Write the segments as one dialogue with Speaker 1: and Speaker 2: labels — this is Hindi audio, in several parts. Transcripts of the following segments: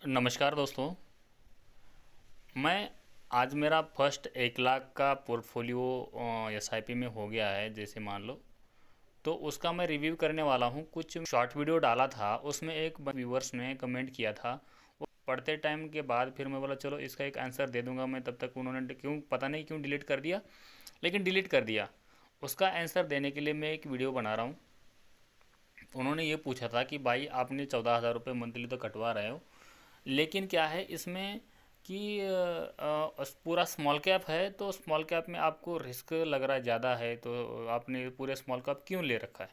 Speaker 1: नमस्कार दोस्तों। मैं आज मेरा फर्स्ट 1 लाख का पोर्टफोलियो एसआईपी में हो गया है, जैसे मान लो। तो उसका मैं रिव्यू करने वाला हूँ। कुछ शॉर्ट वीडियो डाला था, उसमें एक व्यूवर्स ने कमेंट किया था। वो पढ़ते टाइम के बाद फिर मैं बोला चलो इसका एक आंसर दे दूंगा मैं, तब तक उन्होंने क्यों पता नहीं क्यों डिलीट कर दिया, लेकिन डिलीट कर दिया। उसका आंसर देने के लिए मैं एक वीडियो बना रहा हूँ। उन्होंने ये पूछा था कि भाई आपने 14,000 रुपये मंथली तो कटवा रहे हो, लेकिन क्या है इसमें कि पूरा स्मॉल कैप है, तो स्मॉल कैप में आपको रिस्क लग रहा है ज़्यादा है, तो आपने पूरे स्मॉल कैप क्यों ले रखा है।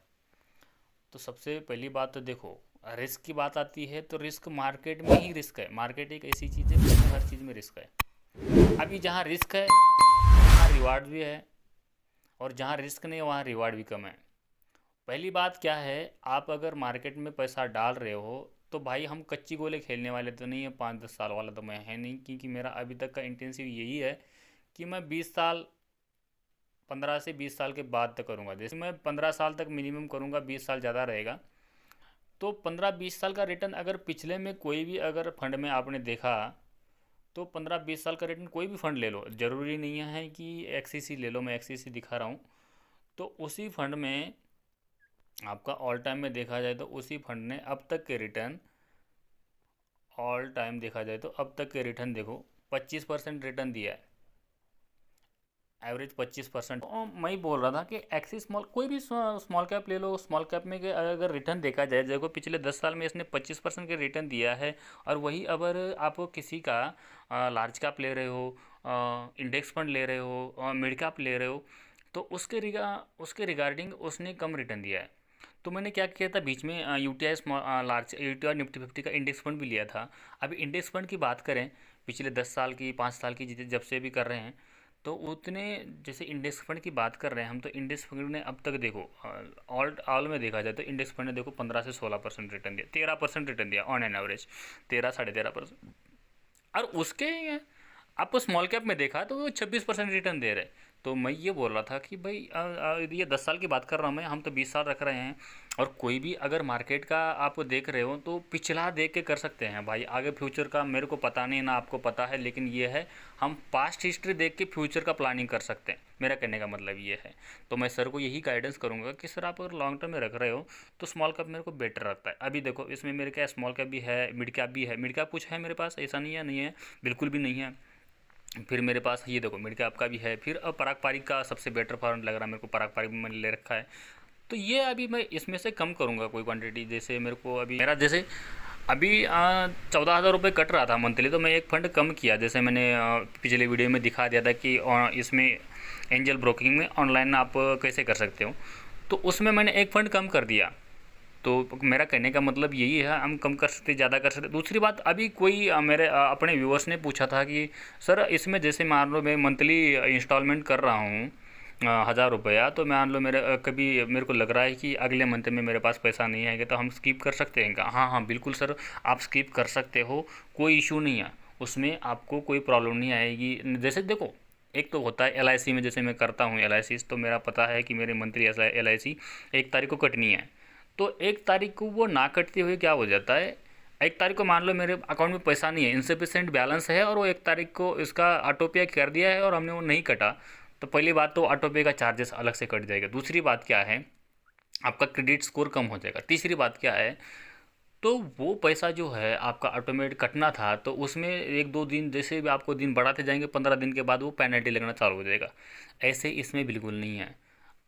Speaker 1: तो सबसे पहली बात तो देखो, रिस्क की बात आती है तो रिस्क मार्केट में ही रिस्क है। मार्केट एक ऐसी चीज़ है जिसमें हर चीज़ में रिस्क है। अभी जहाँ रिस्क है वहाँ रिवार्ड भी है, और जहाँ रिस्क नहीं है वहाँ रिवार्ड भी कम है। पहली बात क्या है, आप अगर मार्केट में पैसा डाल रहे हो तो भाई हम कच्ची गोले खेलने वाले तो नहीं है, 5-10 साल वाला तो मैं है नहीं, क्योंकि मेरा अभी तक का इंटेंसिव यही है कि मैं 20 साल, 15 से 20 साल के बाद तक करूँगा। जैसे मैं 15 साल तक मिनिमम करूँगा, 20 साल ज़्यादा रहेगा। तो 15-20 साल का रिटर्न अगर पिछले में कोई भी अगर फंड में आपने देखा, तो 15-20 साल का रिटर्न कोई भी फंड ले लो, ज़रूरी नहीं है कि एक्सीसी ले लो। मैं एक्सीसी दिखा रहा हूँ। तो उसी फंड में आपका ऑल टाइम में देखा जाए तो उसी फंड ने अब तक के रिटर्न, ऑल टाइम देखा जाए तो अब तक के रिटर्न देखो, 25% रिटर्न दिया है। एवरेज 25%। मैं ही बोल रहा था कि एक्सिस स्मॉल, कोई भी स्मॉल कैप ले लो, स्मॉल कैप में के अगर रिटर्न देखा जाए, देखो पिछले 10 साल में इसने 25% के रिटर्न दिया है। और वही अगर आप किसी का लार्ज कैप ले रहे हो, इंडेक्स फंड ले रहे हो, मिड कैप ले रहे हो, तो उसके रिगार्डिंग उसने कम रिटर्न दिया है। तो मैंने क्या किया था बीच में, यूटीआई लार्ज यूटीआई निफ्टी 50 का इंडेक्स फंड भी लिया था। अभी इंडेक्स फंड की बात करें, पिछले 10 साल की, 5 साल की, जब से भी कर रहे हैं, तो उतने, जैसे इंडेक्स फंड की बात कर रहे हैं हम, तो इंडेक्स फंड ने अब तक देखो, ऑल ऑल में देखा जाए तो इंडेक्स फंड ने देखो 15 से 16% रिटर्न दिया, 13% रिटर्न दिया ऑन एन एवरेज, 13-13.5%। और उसके आपको स्मॉल कैप में देखा तो वो 26% रिटर्न दे रहे। तो मैं ये बोल रहा था कि भाई ये 10 साल की बात कर रहा हूँ मैं, हम तो 20 साल रख रहे हैं। और कोई भी अगर मार्केट का आप देख रहे हो तो पिछला देख के कर सकते हैं भाई। आगे फ्यूचर का मेरे को पता नहीं, ना आपको पता है, लेकिन ये है, हम पास्ट हिस्ट्री देख के फ्यूचर का प्लानिंग कर सकते हैं। मेरा कहने का मतलब ये है। तो मैं सर को यही गाइडेंस करूँगा कि सर आप अगर लॉन्ग टर्म में रख रहे हो तो स्मॉल कैप मेरे को बेटर लगता है। अभी देखो इसमें मेरे क्या, स्मॉल कैप भी है, मिड कैप भी है। मिड कैप कुछ है मेरे पास, ऐसा नहीं है, नहीं है, बिल्कुल भी नहीं है। फिर मेरे पास ये देखो मिड कैप का भी है। फिर अब पराग पारिक का सबसे बेटर फॉर्म लग रहा है मेरे को, पराग पारिक में मैंने ले रखा है। तो ये अभी मैं इसमें से कम करूँगा कोई क्वांटिटी। जैसे मेरे को अभी मेरा, जैसे अभी 14,000 रुपये कट रहा था मंथली, तो मैं एक फ़ंड कम किया। जैसे मैंने पिछले वीडियो में दिखा दिया था कि इसमें एंजल ब्रोकिंग में ऑनलाइन आप कैसे कर सकते हो, तो उसमें मैंने एक फ़ंड कम कर दिया। तो मेरा कहने का मतलब यही है, हम कम कर सकते, ज़्यादा कर सकते। दूसरी बात, अभी कोई मेरे अपने व्यूअर्स ने पूछा था कि सर इसमें जैसे मान लो मैं मंथली इंस्टॉलमेंट कर रहा हूँ 1,000 रुपया, तो मान लो मेरे कभी मेरे को लग रहा है कि अगले मंथ में मेरे पास पैसा नहीं आएगा, तो हम स्किप कर सकते हैं क्या? हाँ हाँ बिल्कुल सर, आप स्किप कर सकते हो, कोई इशू नहीं है उसमें, आपको कोई प्रॉब्लम नहीं आएगी। जैसे देखो, एक तो होता है एलआईसी में, जैसे मैं करता हूँ एलआईसी, तो मेरा पता है कि मेरे मंथली ऐसा एलआईसी 1 तारीख को कटनी है। तो 1 तारीख को वो ना कटते हुए क्या हो जाता है, 1 तारीख को मान लो मेरे अकाउंट में पैसा नहीं है, इनसफिशेंट बैलेंस है, और वो 1 तारीख को इसका ऑटो पे कर दिया है और हमने वो नहीं कटा, तो पहली बात तो ऑटो पे का चार्जेस अलग से कट जाएगा। दूसरी बात क्या है, आपका क्रेडिट स्कोर कम हो जाएगा। तीसरी बात क्या है, तो वो पैसा जो है आपका ऑटोमेटिक कटना था, तो उसमें 1-2 दिन, जैसे भी आपको दिन बढ़ाते जाएंगे, 15 दिन के बाद वो पेनल्टी लगना चालू हो जाएगा। ऐसे इसमें बिल्कुल नहीं है।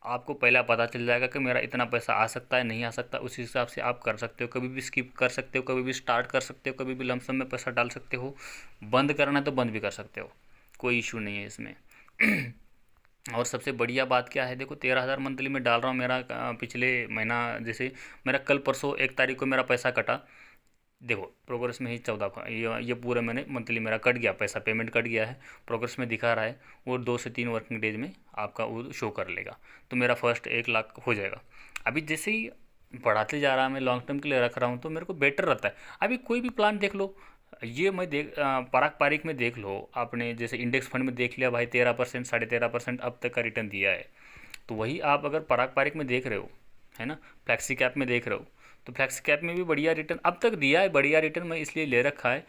Speaker 1: आपको पहला पता चल जाएगा कि मेरा इतना पैसा आ सकता है, नहीं आ सकता, उस हिसाब से आप कर सकते हो। कभी भी स्किप कर सकते हो, कभी भी स्टार्ट कर सकते हो, कभी भी लमसम में पैसा डाल सकते हो। बंद करना है तो बंद भी कर सकते हो, कोई इशू नहीं है इसमें। और सबसे बढ़िया बात क्या है, देखो 13,000 मंथली में डाल रहा हूँ। मेरा पिछले महीना, जैसे मेरा कल परसों 1 तारीख को मेरा पैसा कटा, देखो प्रोग्रेस में ही 14 ये पूरे मैंने मंथली मेरा कट गया, पैसा पेमेंट कट गया है, प्रोग्रेस में दिखा रहा है। वो 2 से 3 वर्किंग डेज में आपका वो शो कर लेगा। तो मेरा फर्स्ट 1 लाख हो जाएगा। अभी जैसे ही बढ़ाते जा रहा है, मैं लॉन्ग टर्म के लिए रख रहा हूँ, तो मेरे को बेटर रहता है। अभी कोई भी प्लान देख लो, ये मैं देख पराग पारिक में देख लो आपने, जैसे इंडेक्स फंड में देख लिया भाई, 13%, 13.5% अब तक का रिटर्न दिया है। तो वही आप अगर पराग पारिक में देख रहे हो, है ना, फ्लैक्सी कैप में देख रहे हो, तो फ्लेक्सी कैप में भी बढ़िया रिटर्न अब तक दिया है, बढ़िया रिटर्न मैं इसलिए ले रखा है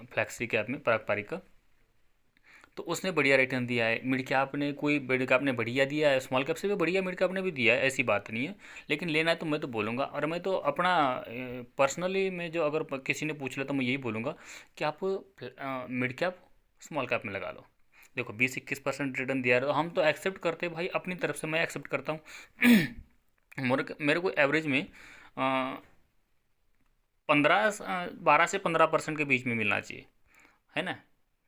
Speaker 1: फ्लेक्सी कैप में, पराग पारिक का। तो उसने बढ़िया रिटर्न दिया है। मिड कैप ने कोई मिड कैप ने बढ़िया दिया है, स्मॉल कैप से भी बढ़िया मिड कैप ने भी दिया है, ऐसी बात नहीं है। लेकिन लेना है तो मैं तो बोलूँगा, और मैं तो अपना पर्सनली मैं जो अगर किसी ने पूछ लिया तो मैं यही बोलूँगा कि आप मिड कैप स्मॉल कैप में लगा लो। देखो 20-21% रिटर्न दिया है तो हम तो एक्सेप्ट करते हैं भाई, अपनी तरफ से मैं एक्सेप्ट करता हूँ। मेरे को एवरेज में 12 से 15% के बीच में मिलना चाहिए, है ना।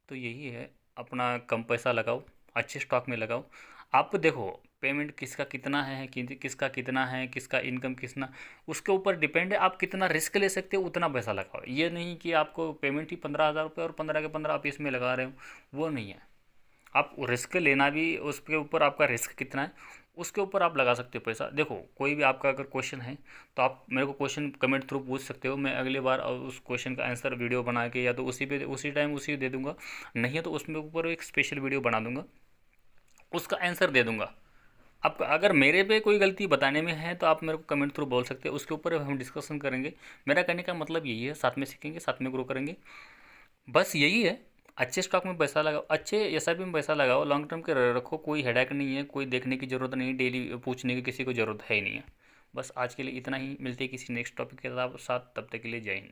Speaker 1: तो यही है, अपना कम पैसा लगाओ, अच्छे स्टॉक में लगाओ। आप देखो पेमेंट किसका कितना है, किसका कितना है, किसका इनकम कितना, उसके ऊपर डिपेंड है। आप कितना रिस्क ले सकते हो उतना पैसा लगाओ। ये नहीं कि आपको पेमेंट ही 15,000 रुपये और 15 के 15 आप इसमें लगा रहे हो, वो नहीं है। आप रिस्क लेना भी, उसके ऊपर आपका रिस्क कितना है उसके ऊपर आप लगा सकते हो पैसा। देखो कोई भी आपका अगर क्वेश्चन है तो आप मेरे को क्वेश्चन कमेंट थ्रू पूछ सकते हो, मैं अगली बार उस क्वेश्चन का आंसर वीडियो बना के या तो उसी टाइम उसी दे दूंगा, नहीं है तो उसमें ऊपर एक स्पेशल वीडियो बना दूंगा, उसका आंसर दे दूंगा। आप अगर मेरे पे कोई गलती बताने में है तो आप मेरे को कमेंट थ्रू बोल सकते हो, उसके ऊपर हम डिस्कशन करेंगे। मेरा कहने का मतलब यही है, साथ में सीखेंगे, साथ में ग्रो करेंगे, बस यही है। अच्छे स्टॉक में पैसा लगाओ, अच्छे एसआईपी में पैसा लगाओ, लॉन्ग टर्म के रखो, कोई हेडेक नहीं है, कोई देखने की ज़रूरत नहीं, डेली पूछने की किसी को ज़रूरत है ही नहीं है। बस आज के लिए इतना ही, मिलते हैं किसी नेक्स्ट टॉपिक के साथ, तब तक के लिए जय हिंद।